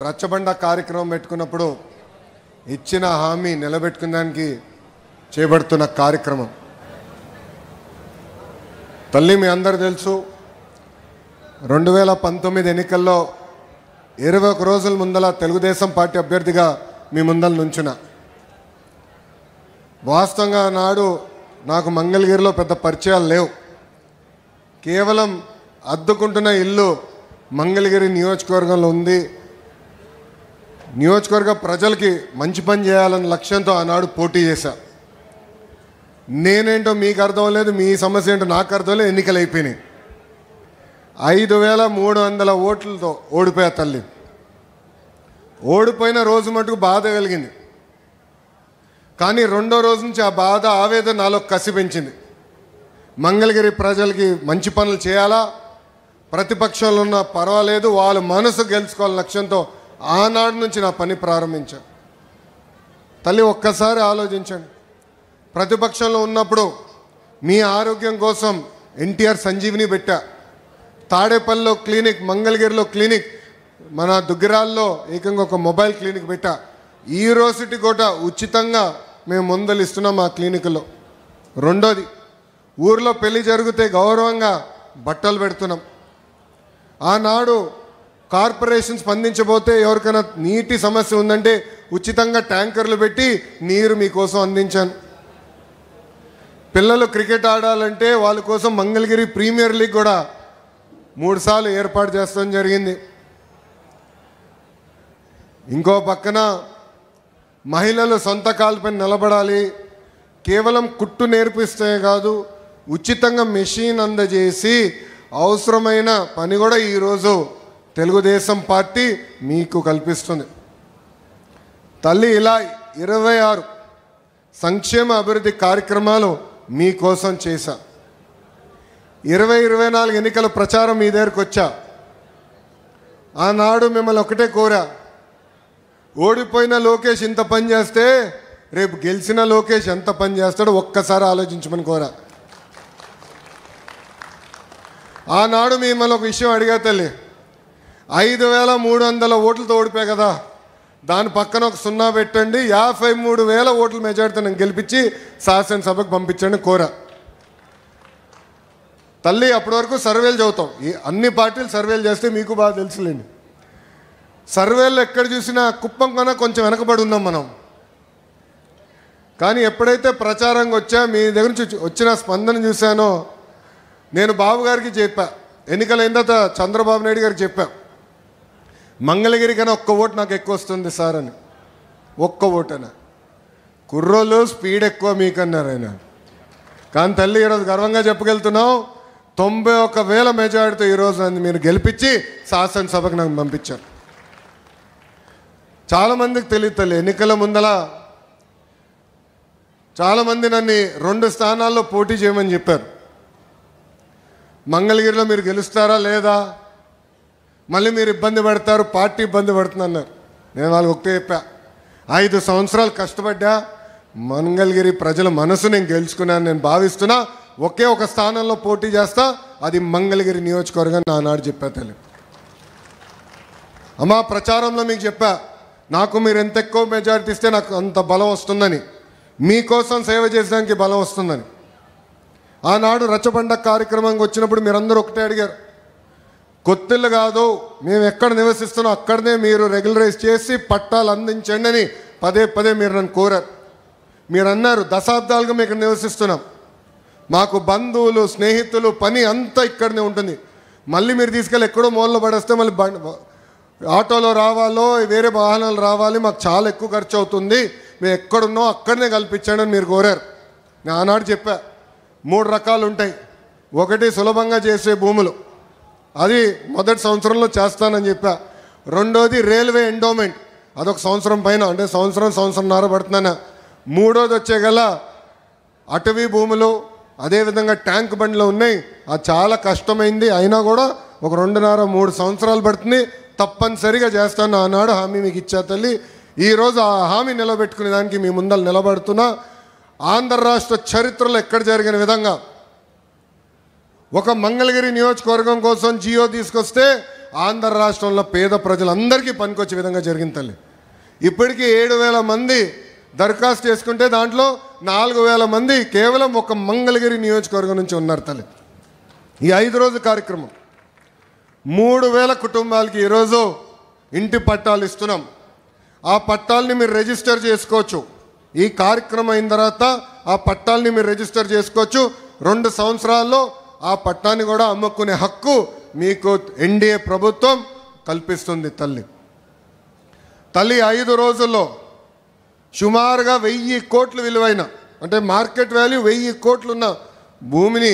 రచ్చబండ కార్యక్రమం పెట్టుకున్నప్పుడు ఇచ్చిన హామీ నిలబెట్టుకోవడానికి చేపడుతున్న కార్యక్రమం. తల్లి మీ అందరూ తెలుసు, 2019 ఎన్నికల్లో 21 రోజుల ముందల తెలుగుదేశం పార్టీ అభ్యర్థిగా మీ ముందల నుంచున్నా. వాస్తవంగా నాడు నాకు మంగళగిరిలో పెద్ద పరిచయాలు లేవు. కేవలం అద్దుకుంటున్న ఇల్లు మంగళగిరి నియోజకవర్గంలో ఉంది. నియోజకవర్గ ప్రజలకి మంచి పని చేయాలన్న లక్ష్యంతో ఆనాడు పోటీ చేశా. నేనేంటో మీకు అర్థం లేదు, మీ సమస్య ఏంటో నాకు అర్థం లేదు. ఎన్నికలు అయిపోయినాయి. 5300 ఓట్లతో ఓడిపోయా తల్లి. ఓడిపోయిన రోజు మటుకు బాధ కలిగింది. కానీ రెండో రోజు నుంచి ఆ బాధ, ఆవేదన నాలో కసి పెంచింది. మంగళగిరి ప్రజలకి మంచి పనులు చేయాలా, ప్రతిపక్షంలో ఉన్న పర్వాలేదు, వాళ్ళ మనసు గెలుచుకోవాలని లక్ష్యంతో ఆనాడు నుంచి నా పని ప్రారంభించాను. తల్లి ఒక్కసారి ఆలోచించండి. ప్రతిపక్షంలో ఉన్నప్పుడు మీ ఆరోగ్యం కోసం ఎన్టీఆర్ సంజీవిని పెట్టా, తాడేపల్లిలో క్లినిక్, మంగళగిరిలో క్లినిక్, మన దుగ్గిరాల్లో ఏకంగా ఒక మొబైల్ క్లినిక్ పెట్టా. ఈ రోజుటి కూడా ఉచితంగా మేము మందులు ఇస్తున్నాం ఆ క్లినిక్లో. రెండోది, ఊర్లో పెళ్లి జరిగితే గౌరవంగా బట్టలు పెడుతున్నాం. ఆనాడు కార్పొరేషన్ స్పందించబోతే ఎవరికైనా నీటి సమస్య ఉందంటే ఉచితంగా ట్యాంకర్లు పెట్టి నీరు మీకోసం అందించాను. పిల్లలు క్రికెట్ ఆడాలంటే వాళ్ళ కోసం మంగళగిరి ప్రీమియర్ లీగ్ కూడా 3 సార్లు ఏర్పాటు చేస్తాం జరిగింది. ఇంకో పక్కన మహిళలు సొంత కాళ్ళపై నిలబడాలి, కేవలం కుట్టు నేర్పిస్తే కాదు, ఉచితంగా మెషిన్ అందజేసి అవసరమైన పని కూడా ఈరోజు తెలుగుదేశం పార్టీ మీకు కల్పిస్తుంది. తల్లి ఇలా 26 సంక్షేమ అభివృద్ధి కార్యక్రమాలు మీకోసం చేశా. 2024 ఎన్నికల ప్రచారం మీ దగ్గరకు వచ్చా. ఆనాడు మిమ్మల్ని ఒకటే కోరా, ఓడిపోయిన లోకేష్ ఇంత పని చేస్తే రేపు గెలిచిన లోకేష్ ఎంత పని చేస్తాడో ఒక్కసారి ఆలోచించమని కోరా. ఆనాడు మిమ్మల్ని ఒక విషయం అడిగా తల్లి, 5300 ఓట్లతో ఓడిపోయా కదా, దాని పక్కన ఒక 0 పెట్టండి, 53,000 ఓట్ల మెజార్టీతో నేను గెలిపించి శాసనసభకు పంపించండి కోరా. తల్లి అప్పటి వరకు సర్వేలు చదువుతాం, అన్ని పార్టీలు సర్వేలు చేస్తే మీకు బాగా తెలుసులేండి. సర్వేలు ఎక్కడ చూసినా కుప్పం కన్నా కొంచెం వెనకబడి ఉన్నాం మనం. కానీ ఎప్పుడైతే ప్రచారంగా వచ్చా, మీ దగ్గర నుంచి వచ్చిన స్పందన చూశానో, నేను బాబు గారికి చెప్పా, ఎన్నికలైన తర్వాత చంద్రబాబు నాయుడు గారికి చెప్పా, మంగళగిరి కన్నా 1 ఓటు నాకు ఎక్కువ వస్తుంది సార్ అని. 1 ఓటనా? కుర్రోళ్ళు స్పీడ్ ఎక్కువ మీకన్నారు ఆయన. కానీ తల్లి ఈరోజు గర్వంగా చెప్పగలుగుతున్నాం, 91,000 మెజారిటీతో ఈరోజు నన్ను మీరు గెలిపించి శాసనసభకు నాకు పంపించారు. చాలామందికి తెలియదు తల్లి, ఎన్నికల ముందల చాలామంది నన్ను 2 స్థానాల్లో పోటీ చేయమని చెప్పారు. మంగళగిరిలో మీరు గెలుస్తారా లేదా, మళ్ళీ మీరు ఇబ్బంది పడతారు, పార్టీ ఇబ్బంది పడుతుందన్నారు. నేను వాళ్ళకి ఒకటే చెప్పా, 5 సంవత్సరాలు కష్టపడ్డా, మంగళగిరి ప్రజల మనసు నేను గెలుచుకున్నాను నేను భావిస్తున్నా. ఒకే ఒక స్థానంలో పోటీ చేస్తా, అది మంగళగిరి నియోజకవర్గం నానాడు చెప్పా తల్లి. అమ్మా, ప్రచారంలో మీకు చెప్పా, నాకు మీరు ఎంత ఎక్కువ మెజారిటీ ఇస్తే నాకు అంత బలం వస్తుందని, మీకోసం సేవ చేసడానికి బలం వస్తుందని. ఆనాడు రచ్చబండ కార్యక్రమంకి వచ్చినప్పుడు మీరందరూ ఒకటే అడిగారు, కొత్తిల్లు కాదు, మేము ఎక్కడ నివసిస్తున్నాం అక్కడనే మీరు రెగ్యులరైజ్ చేసి పట్టాలు అందించండి అని పదే మీరు నన్ను కోరారు. మీరు అన్నారు, దశాబ్దాలుగా మేము ఇక్కడ నివసిస్తున్నాం, మాకు బంధువులు, స్నేహితులు, పని అంతా ఇక్కడనే ఉంటుంది, మళ్ళీ మీరు తీసుకెళ్ళి ఎక్కడో మూలలో పడేస్తే మళ్ళీ ఆటోలో రావాలో వేరే వాహనాలు రావాలి, మాకు చాలా ఎక్కువ ఖర్చు అవుతుంది, మేము ఎక్కడున్నాం అక్కడనే కల్పించండి అని మీరు కోరారు. నేను ఆనాడు చెప్పా, 3 రకాలు ఉంటాయి. ఒకటి సులభంగా చేసే భూములు, అది మొదటి సంవత్సరంలో చేస్తానని చెప్పా. రెండోది రైల్వే ఎండోమెంట్, అదొక సంవత్సరం పైన, అంటే సంవత్సరంన్నర పడుతున్నాను. మూడోది వచ్చే గల అటవీ భూములు, అదేవిధంగా ట్యాంక్ బండ్లు ఉన్నాయి, అది చాలా కష్టమైంది, అయినా కూడా ఒక 2.5-3 సంవత్సరాలు పడుతుంది, తప్పనిసరిగా చేస్తాను ఆనాడు హామీ మీకు ఇచ్చా తల్లి. ఈరోజు ఆ హామీ నిలబెట్టుకునే దానికి మీ ముందర నిలబడుతున్నా. ఆంధ్ర రాష్ట్ర చరిత్రలో ఎక్కడ జరిగిన విధంగా ఒక మంగళగిరి నియోజకవర్గం కోసం జియో తీసుకొస్తే ఆంధ్ర రాష్ట్రంలో పేద ప్రజలందరికీ పనికొచ్చే విధంగా జరిగింది తల్లి. ఇప్పటికీ 7,000 మంది దరఖాస్తు చేసుకుంటే దాంట్లో 4,000 మంది కేవలం ఒక మంగళగిరి నియోజకవర్గం నుంచి ఉన్నారు తల్లి. ఈ 5 రోజుల కార్యక్రమం 3,000 కుటుంబాలకి ఈరోజు ఇంటి పట్టాలు ఇస్తున్నాం. ఆ పట్టాలని మీరు రిజిస్టర్ చేసుకోవచ్చు. ఈ కార్యక్రమం అయిన తర్వాత ఆ పట్టాలని మీరు రిజిస్టర్ చేసుకోవచ్చు. 2 సంవత్సరాల్లో ఆ పట్టాన్ని కూడా అమ్ముకునే హక్కు మీకు ఎన్డీఏ ప్రభుత్వం కల్పిస్తుంది తల్లి. 5 రోజుల్లో సుమారుగా 1,000 కోట్ల విలువైన, అంటే మార్కెట్ వాల్యూ 1,000 కోట్లున్న భూమిని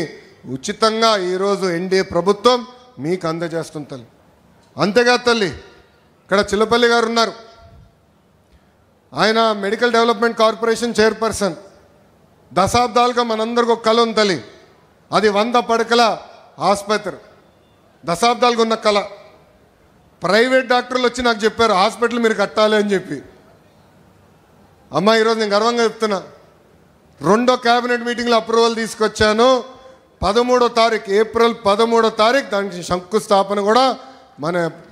ఉచితంగా ఈరోజు ఎన్డీఏ ప్రభుత్వం మీకు అందజేస్తుంది తల్లి. అంతేకాదు తల్లి, ఇక్కడ చిల్లపల్లి గారు ఉన్నారు. ఆయన మెడికల్ డెవలప్మెంట్ కార్పొరేషన్ చైర్పర్సన్. దశాబ్దాలుగా మనందరికీ ఒక కళ ఉంది తల్లి. అది 100 పడకల ఆసుపత్రి. దశాబ్దాలుగా ఉన్న కళ. ప్రైవేట్ డాక్టర్లు వచ్చి నాకు చెప్పారు హాస్పిటల్ మీరు కట్టాలి అని చెప్పి. అమ్మ ఈరోజు నేను గర్వంగా చెప్తున్నా, 2వ క్యాబినెట్ మీటింగ్లో అప్రూవల్ తీసుకొచ్చాను. 13వ తారీఖు, ఏప్రిల్ 13వ తారీఖు దానికి శంకుస్థాపన కూడా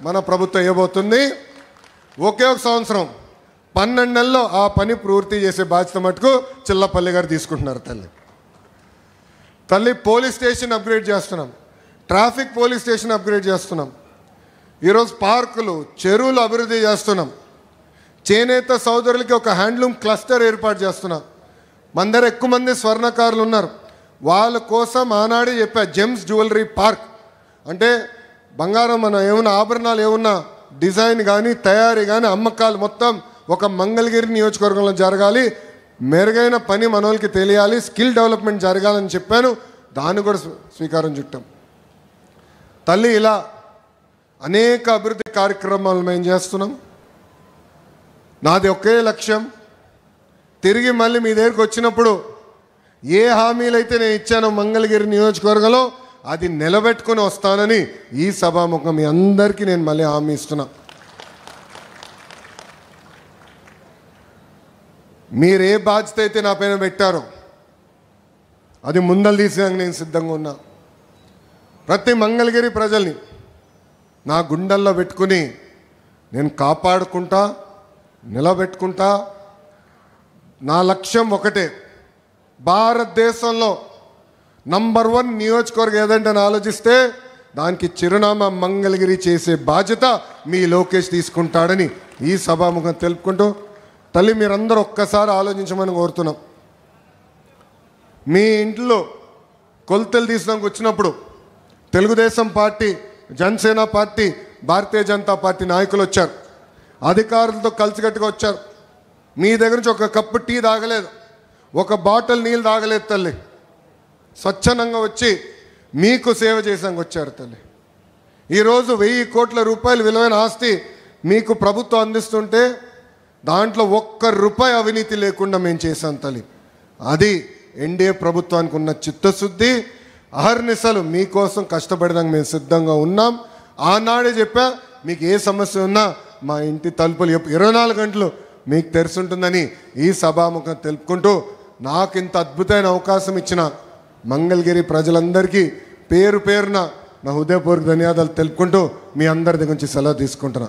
మన ప్రభుత్వం ఇవ్వబోతుంది. ఒకే ఒక సంవత్సరం 12 నెలల్లో ఆ పని పూర్తి చేసే బాధ్యత మటుకు చిల్లపల్లి గారు తీసుకుంటున్నారు తల్లి. పోలీస్ స్టేషన్ అప్గ్రేడ్ చేస్తున్నాం. ట్రాఫిక్ పోలీస్ స్టేషన్ అప్గ్రేడ్ చేస్తున్నాం. ఈరోజు పార్కులు, చెరువులు అభివృద్ధి చేస్తున్నాం. చేనేత సోదరులకి ఒక హ్యాండ్లూమ్ క్లస్టర్ ఏర్పాటు చేస్తున్నాం. మన దగ్గర ఎక్కువ మంది స్వర్ణకారులు ఉన్నారు. వాళ్ళ కోసం ఆనాడే చెప్పా జెమ్స్ జ్యువెలరీ పార్క్. అంటే బంగారం మన ఏమన్నా ఆభరణాలు ఏమన్నా డిజైన్ కానీ తయారీ కానీ అమ్మకాలు మొత్తం ఒక మంగళగిరి నియోజకవర్గంలో జరగాలి. మెరుగైన పని మన వాళ్ళకి తెలియాలి, స్కిల్ డెవలప్మెంట్ జరగాలని చెప్పాను. దాన్ని కూడా స్వీకారం చుట్టాం తల్లి. ఇలా అనేక అభివృద్ధి కార్యక్రమాలు మేము చేస్తున్నాం. నాది ఒకే లక్ష్యం, తిరిగి మళ్ళీ మీ దగ్గరికి వచ్చినప్పుడు ఏ హామీలైతే నేను ఇచ్చానో మంగళగిరి నియోజకవర్గంలో అది నిలబెట్టుకుని వస్తానని ఈ సభాముఖం మీ అందరికీ నేను మళ్ళీ హామీ ఇస్తున్నా. మీరు ఏ బాధ్యత అయితే నా పైన పెట్టారో అది ముందలు తీసేందుకు నేను సిద్ధంగా ఉన్నా. ప్రతి మంగళగిరి ప్రజల్ని నా గుండెల్లో పెట్టుకుని నేను కాపాడుకుంటా, నిలబెట్టుకుంటా. నా లక్ష్యం ఒకటే, భారతదేశంలో నంబర్ 1 నియోజకవర్గం ఏదంటే ఆలోచిస్తే దానికి చిరునామా మంగళగిరి చేసే బాధ్యత మీ లోకేష్ తీసుకుంటాడని ఈ సభాముఖం తెలుపుకుంటూ తల్లి మీరందరూ ఒక్కసారి ఆలోచించమని కోరుతున్నాం. మీ ఇంట్లో కొలతలు తీసినాక వచ్చినప్పుడు Telugu Desam party, Janasena party, Bharatiya Janata party నాయకులు వచ్చారు. అధికారులతో కలిసికట్టుగా వచ్చారు. మీ దగ్గర నుంచి ఒక కప్పు టీ తాగలేదు, ఒక బాటిల్ నీళ్ళు తాగలేదు తల్లి. స్వచ్ఛందంగా వచ్చి మీకు సేవ చేసానికి వచ్చారు తల్లి. ఈరోజు 1,000 కోట్ల రూపాయలు విలువైన ఆస్తి మీకు ప్రభుత్వం అందిస్తుంటే దాంట్లో ₹1 అవినీతి లేకుండా మేము చేశాం తల్లి. అది ఎన్డీఏ ప్రభుత్వానికి ఉన్న చిత్తశుద్ధి. అహర్నిశలు మీకోసం కష్టపడడానికి మేము సిద్ధంగా ఉన్నాం. ఆనాడే చెప్పా, మీకు ఏ సమస్య ఉన్నా మా ఇంటి తలుపులు 24 గంటలు మీకు తెరుచుంటుందని ఈ సభాముఖం తెలుపుకుంటూ నాకు ఇంత అద్భుతమైన అవకాశం ఇచ్చిన మంగళగిరి ప్రజలందరికీ పేరు పేరున నా హృదయపూర్వక ధన్యవాదాలు తెలుపుకుంటూ మీ అందరి దగ్గర నుంచి సెలవు తీసుకుంటున్నా.